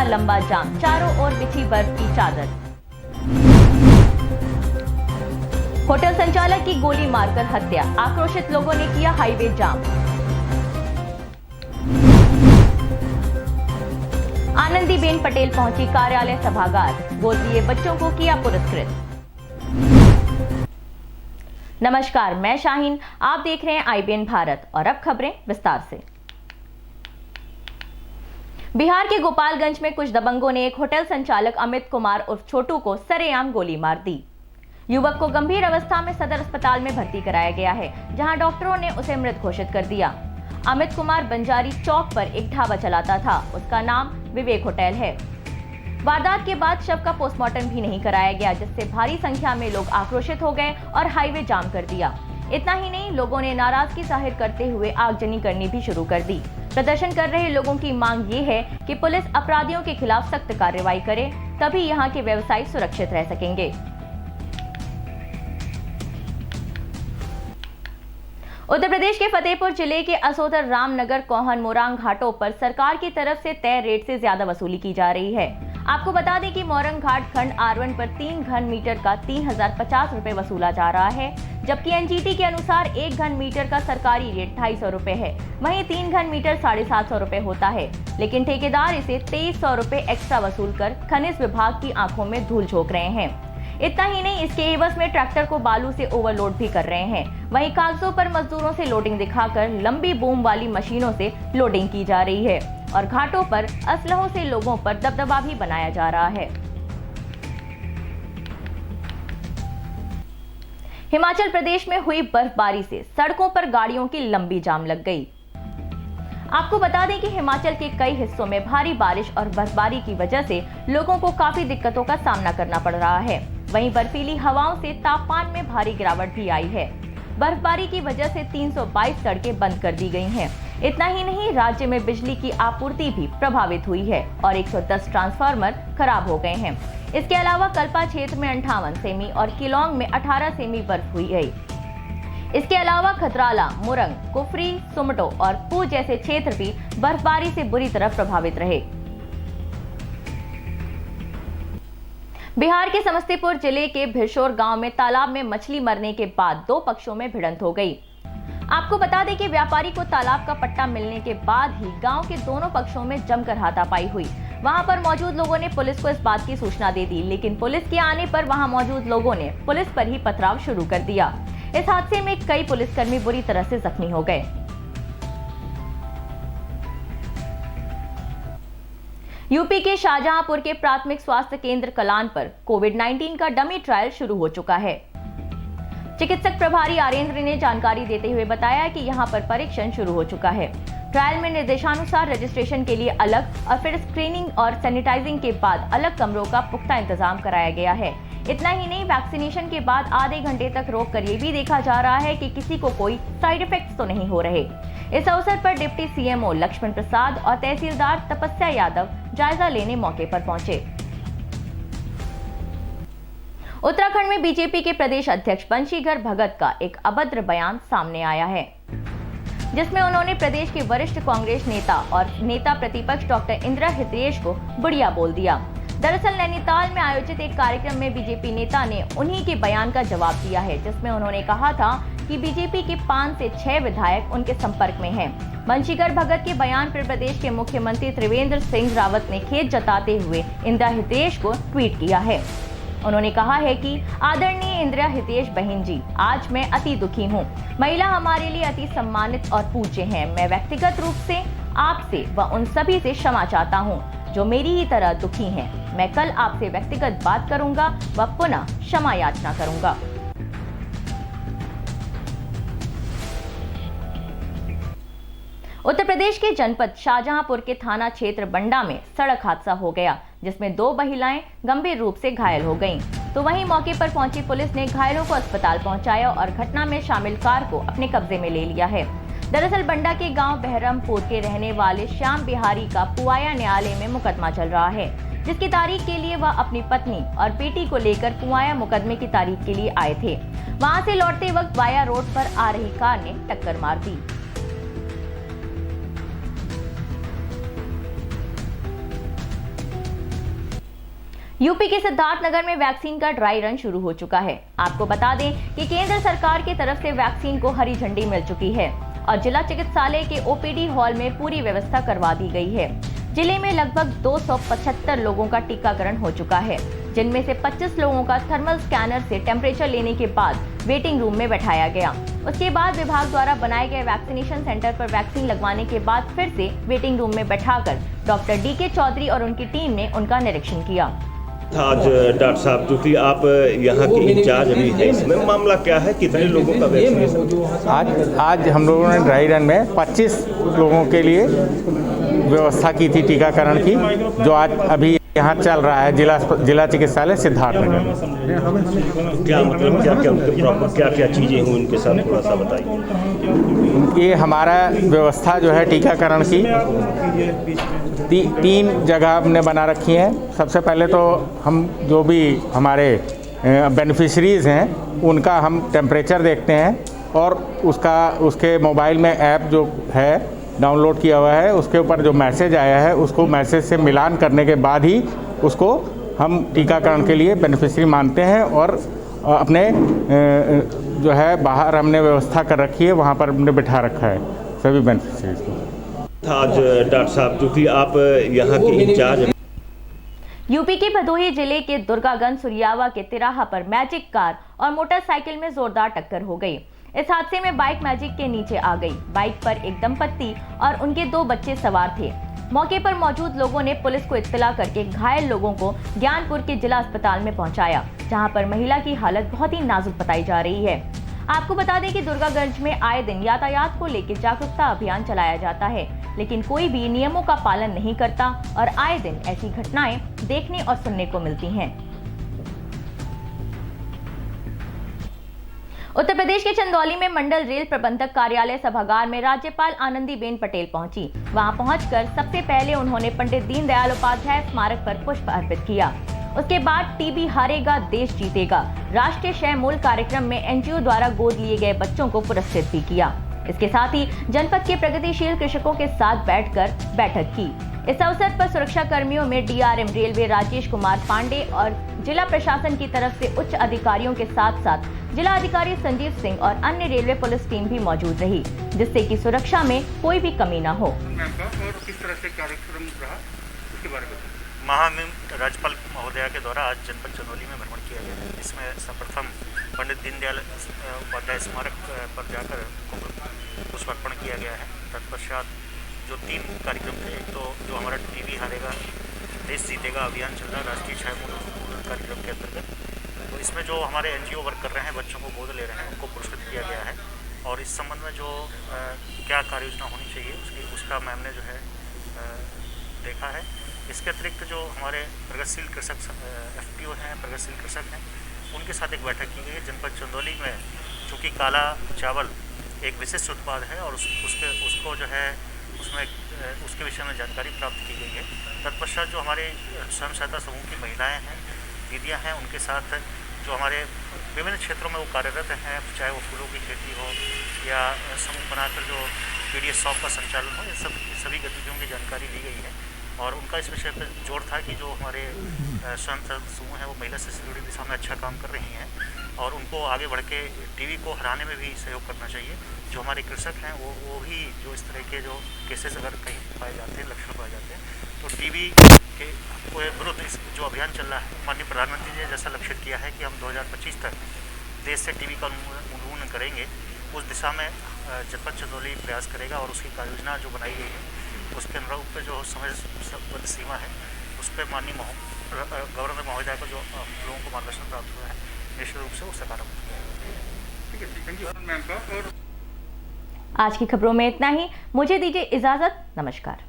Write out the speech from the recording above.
लंबा जाम, चारों ओर बिछी बर्फ की चादर। होटल संचालक की गोली मारकर हत्या, आक्रोशित लोगों ने किया हाईवे जाम। आनंदीबेन पटेल पहुंची कार्यालय सभागार, गोद लिए बच्चों को किया पुरस्कृत। नमस्कार, मैं शाहीन, आप देख रहे हैं IBN भारत और अब खबरें विस्तार से। बिहार के गोपालगंज में कुछ दबंगों ने एक होटल संचालक अमित कुमार उर्फ छोटू को सरेआम गोली मार दी। युवक को गंभीर अवस्था में सदर अस्पताल में भर्ती कराया गया है, जहां डॉक्टरों ने उसे मृत घोषित कर दिया। अमित कुमार बंजारी चौक पर एक ढाबा चलाता था, उसका नाम विवेक होटल है। वारदात के बाद शव का पोस्टमार्टम भी नहीं कराया गया, जिससे भारी संख्या में लोग आक्रोशित हो गए और हाईवे जाम कर दिया। इतना ही नहीं, लोगों ने नाराजगी जाहिर करते हुए आगजनी करनी भी शुरू कर दी। प्रदर्शन कर रहे लोगों की मांग ये है कि पुलिस अपराधियों के खिलाफ सख्त कार्रवाई करे, तभी यहाँ के व्यवसायी सुरक्षित रह सकेंगे। उत्तर प्रदेश के फतेहपुर जिले के असोदर रामनगर कोहन मोरंग घाटों पर सरकार की तरफ से तय रेट से ज्यादा वसूली की जा रही है। आपको बता दें कि मोरंग घाट खंड R1 पर 3 घन मीटर का 3050 रुपए वसूला जा रहा है, जबकि NGT के अनुसार 1 घन मीटर का सरकारी रेट 250 रुपए है। वहीं 3 घन मीटर 750 रुपए होता है, लेकिन ठेकेदार इसे 2300 रुपए एक्स्ट्रा वसूल कर खनिज विभाग की आंखों में धूल झोंक रहे हैं। इतना ही नहीं, इसके एवज में ट्रैक्टर को बालू से ओवरलोड भी कर रहे हैं। वहीं कागजों पर मजदूरों से लोडिंग दिखाकर लंबी बूम वाली मशीनों से लोडिंग की जा रही है और घाटों पर असलहों से लोगों पर दबदबा भी बनाया जा रहा है। हिमाचल प्रदेश में हुई बर्फबारी से सड़कों पर गाड़ियों की लंबी जाम लग गई। आपको बता दें कि हिमाचल के कई हिस्सों में भारी बारिश और बर्फबारी की वजह से लोगों को काफी दिक्कतों का सामना करना पड़ रहा है। वहीं बर्फीली हवाओं से तापमान में भारी गिरावट भी आई है। बर्फबारी की वजह से 322 सड़कें बंद कर दी गई हैं। इतना ही नहीं, राज्य में बिजली की आपूर्ति भी प्रभावित हुई है और 110 ट्रांसफार्मर खराब हो गए हैं। इसके अलावा कल्पा क्षेत्र में 58 सेमी और किलोंग में 18 सेमी बर्फ हुई है। इसके अलावा खतराला, मुरंग, कुफरी, सुमटो और पू जैसे क्षेत्र भी बर्फबारी से बुरी तरह प्रभावित रहे। बिहार के समस्तीपुर जिले के भिरशोर गांव में तालाब में मछली मरने के बाद 2 पक्षों में भिड़ंत हो गई। आपको बता दें कि व्यापारी को तालाब का पट्टा मिलने के बाद ही गांव के दोनों पक्षों में जमकर हाथापाई हुई। वहां पर मौजूद लोगों ने पुलिस को इस बात की सूचना दे दी, लेकिन पुलिस के आने पर वहां मौजूद लोगों ने पुलिस पर ही पथराव शुरू कर दिया। इस हादसे में कई पुलिसकर्मी बुरी तरह से जख्मी हो गए। यूपी के शाहजहांपुर के प्राथमिक स्वास्थ्य केंद्र कलान पर कोविड-19 का डमी ट्रायल शुरू हो चुका है। चिकित्सक प्रभारी आरेंद्र ने जानकारी देते हुए बताया कि यहां पर परीक्षण शुरू हो चुका है। ट्रायल में निर्देशानुसार रजिस्ट्रेशन के लिए अलग और फिर स्क्रीनिंग और सैनिटाइजिंग के बाद अलग कमरों का पुख्ता इंतजाम कराया गया है। इतना ही नहीं, वैक्सीनेशन के बाद आधे घंटे तक रोक कर ये भी देखा जा रहा है कि किसी को कोई साइड इफेक्ट्स तो नहीं हो रहे। इस अवसर पर डिप्टी CMO लक्ष्मण प्रसाद और तहसीलदार तपस्या यादव जायजा लेने मौके पर पहुंचे। उत्तराखंड में बीजेपी के प्रदेश अध्यक्ष बंशीधर भगत का एक अभद्र बयान सामने आया है, जिसमें उन्होंने प्रदेश के वरिष्ठ कांग्रेस नेता और नेता प्रतिपक्ष डॉक्टर इंदिरा हृदयेश को बुढ़िया बोल दिया। दरअसल नैनीताल में आयोजित एक कार्यक्रम में बीजेपी नेता ने उन्हीं के बयान का जवाब दिया है, जिसमें उन्होंने कहा था कि बीजेपी के 5 से 6 विधायक उनके संपर्क में हैं। बंशीधर भगत के बयान पर प्रदेश के मुख्यमंत्री त्रिवेंद्र सिंह रावत ने खेद जताते हुए इंदिरा हृदयेश को ट्वीट किया है। उन्होंने कहा है कि आदरणीय इंदिरा हृदयेश बहन जी, आज मैं अति दुखी हूँ। महिला हमारे लिए अति सम्मानित और पूज्य हैं। मैं व्यक्तिगत रूप से आपसे व उन सभी से क्षमा चाहता हूँ जो मेरी ही तरह दुखी हैं। मैं कल आपसे व्यक्तिगत बात करूंगा व पुनः क्षमा याचना करूंगा। उत्तर प्रदेश के जनपद शाहजहांपुर के थाना क्षेत्र बंडा में सड़क हादसा हो गया, जिसमें 2 महिलाएं गंभीर रूप से घायल हो गईं। तो वहीं मौके पर पहुंची पुलिस ने घायलों को अस्पताल पहुंचाया और घटना में शामिल कार को अपने कब्जे में ले लिया है। दरअसल बंडा के गांव बहरमपुर के रहने वाले श्याम बिहारी का पुआया न्यायालय में मुकदमा चल रहा है, जिसकी तारीख के लिए वह अपनी पत्नी और बेटी को लेकर पुआया मुकदमे की तारीख के लिए आए थे। वहां से लौटते वक्त वाया रोड पर आ रही कार ने टक्कर मार दी। यूपी के सिद्धार्थनगर में वैक्सीन का ड्राई रन शुरू हो चुका है। आपको बता दें कि केंद्र सरकार की तरफ से वैक्सीन को हरी झंडी मिल चुकी है और जिला चिकित्सालय के ओपीडी हॉल में पूरी व्यवस्था करवा दी गई है। जिले में लगभग 275 लोगों का टीकाकरण हो चुका है, जिनमें से 25 लोगों का थर्मल स्कैनर से टेम्परेचर लेने के बाद वेटिंग रूम में बैठाया गया। उसके बाद विभाग द्वारा बनाए गए वैक्सीनेशन सेंटर पर वैक्सीन लगवाने के बाद फिर से वेटिंग रूम में बैठाकर डॉक्टर डीके चौधरी और उनकी टीम ने उनका निरीक्षण किया। आज डॉक्टर साहब, क्योंकि आप यहाँ के इंचार्ज अभी हैं, इसमें मामला क्या है, कितने लोगों का वैक्सीनेशन? आज हम लोगों ने ड्राई रन में 25 लोगों के लिए व्यवस्था की थी टीकाकरण की, जो आज अभी यहाँ चल रहा है जिला चिकित्सालय सिद्धार्थनगर। क्या मतलब क्या क्या चीज़ें हुई उनके साथ, थोड़ा सा बताइए। ये हमारा व्यवस्था जो है टीकाकरण की तीन जगह हमने बना रखी है। सबसे पहले तो हम जो भी हमारे बेनिफिशरीज़ हैं उनका हम टेम्परेचर देखते हैं और उसके मोबाइल में ऐप जो है डाउनलोड किया हुआ है, उसके ऊपर जो मैसेज आया है उसको मैसेज से मिलान करने के बाद ही उसको हम टीकाकरण के लिए बेनिफिशरी मानते हैं और अपने जो है बाहर हमने व्यवस्था कर रखी है, वहाँ पर हमने बिठा रखा है सभी बेनिफिशरीज को। आज डॉक्टर साहब, क्योंकि आप यहाँ के इंचार्ज। यूपी के भदोही जिले के दुर्गागंज सुरियावा के तिराहा पर मैजिक कार और मोटरसाइकिल में जोरदार टक्कर हो गई। इस हादसे में बाइक मैजिक के नीचे आ गई। बाइक पर एक दंपत्ति और उनके 2 बच्चे सवार थे। मौके पर मौजूद लोगों ने पुलिस को इत्तला करके घायल लोगों को ज्ञानपुर के जिला अस्पताल में पहुंचाया, जहां पर महिला की हालत बहुत ही नाजुक बताई जा रही है। आपको बता दें कि दुर्गागंज में आए दिन यातायात को लेकर जागरूकता अभियान चलाया जाता है, लेकिन कोई भी नियमों का पालन नहीं करता और आए दिन ऐसी घटनाएं देखने और सुनने को मिलती हैं। उत्तर प्रदेश के चंदौली में मंडल रेल प्रबंधक कार्यालय सभागार में राज्यपाल आनंदीबेन पटेल पहुंची। वहां पहुंचकर सबसे पहले उन्होंने पंडित दीनदयाल उपाध्याय स्मारक पर पुष्प अर्पित किया। उसके बाद टीबी हारेगा देश जीतेगा राष्ट्रीय क्षय मूल कार्यक्रम में एनजीओ द्वारा गोद लिए गए बच्चों को पुरस्कृत भी किया। इसके साथ ही जनपद के प्रगतिशील कृषकों के साथ बैठकर बैठक की। इस अवसर पर सुरक्षा कर्मियों में डीआरएम रेलवे राजेश कुमार पांडे और जिला प्रशासन की तरफ से उच्च अधिकारियों के साथ साथ जिला अधिकारी संजीव सिंह और अन्य रेलवे पुलिस टीम भी मौजूद रही, जिससे कि सुरक्षा में कोई भी कमी न हो। और किस तरह से कार्यक्रम रहा उसके बारे में महामहिम राज्यपाल महोदया के द्वारा आज जनपद चंदौली में भ्रमण किया गया है। इसमें सर्वप्रथम पंडित दीनदयाल उपाध्याय स्मारक पर जाकर पुष्प अर्पण किया गया है। तत्पश्चात जो 3 कार्यक्रम थे, एक तो जो हमारा टीबी हारेगा देश जीतेगा अभियान चल रहा है राष्ट्रीय क्षय मूल कार्यक्रम के अंतर्गत, तो इसमें जो हमारे एनजीओ वर्क कर रहे हैं, बच्चों को गोद ले रहे हैं, उनको पुरस्कृत किया गया है। और इस संबंध में जो क्या कार्य योजना होनी चाहिए उसका मैम ने जो है देखा है। इसके अतिरिक्त जो हमारे प्रगतिशील कृषक एफपीओ हैं, प्रगतिशील कृषक हैं, उनके साथ एक बैठक की गई है। जनपद चंदौली में चूँकि काला चावल एक विशिष्ट उत्पाद है और उसको जो है उसमें उसके विषय में जानकारी प्राप्त की गई है। तत्पश्चात जो हमारे स्वयं सहायता समूह की महिलाएं हैं, दीदियां हैं, उनके साथ जो हमारे विभिन्न क्षेत्रों में वो कार्यरत हैं, चाहे वो फूलों की खेती हो या समूह बनाकर जो पीडीएस शॉप का संचालन हो, ये सभी गतिविधियों की जानकारी दी गई है। और उनका इस विषय पर जोर था कि जो हमारे स्वयं सहायता समूह हैं वो महिला से जुड़ी दिशा में अच्छा काम कर रही हैं और उनको आगे बढ़ के टीबी को हराने में भी सहयोग करना चाहिए। जो हमारे कृषक हैं वो ही जो इस तरह के जो केसेस अगर कहीं पाए जाते हैं, लक्षण पाए जाते हैं, तो टीबी के विरुद्ध जो अभियान चल रहा है, माननीय प्रधानमंत्री जी ने जैसा लक्ष्य किया है कि हम 2025 तक देश से टीबी का उन्मूलन करेंगे, उस दिशा में जनपद चंदौली प्रयास करेगा और उसकी कार्य योजना जो बनाई गई है उसके अनुरूप पे जो समयबद्ध सीमा है उस पर माननीय गवर्नर महोदय को जो लोगों को मार्गदर्शन प्राप्त हुआ है, निश्चित रूप से वो सकारात्मक है। ठीक है, थैंक यू मैम का। और आज की खबरों में इतना ही। मुझे दीजिए इजाजत। नमस्कार।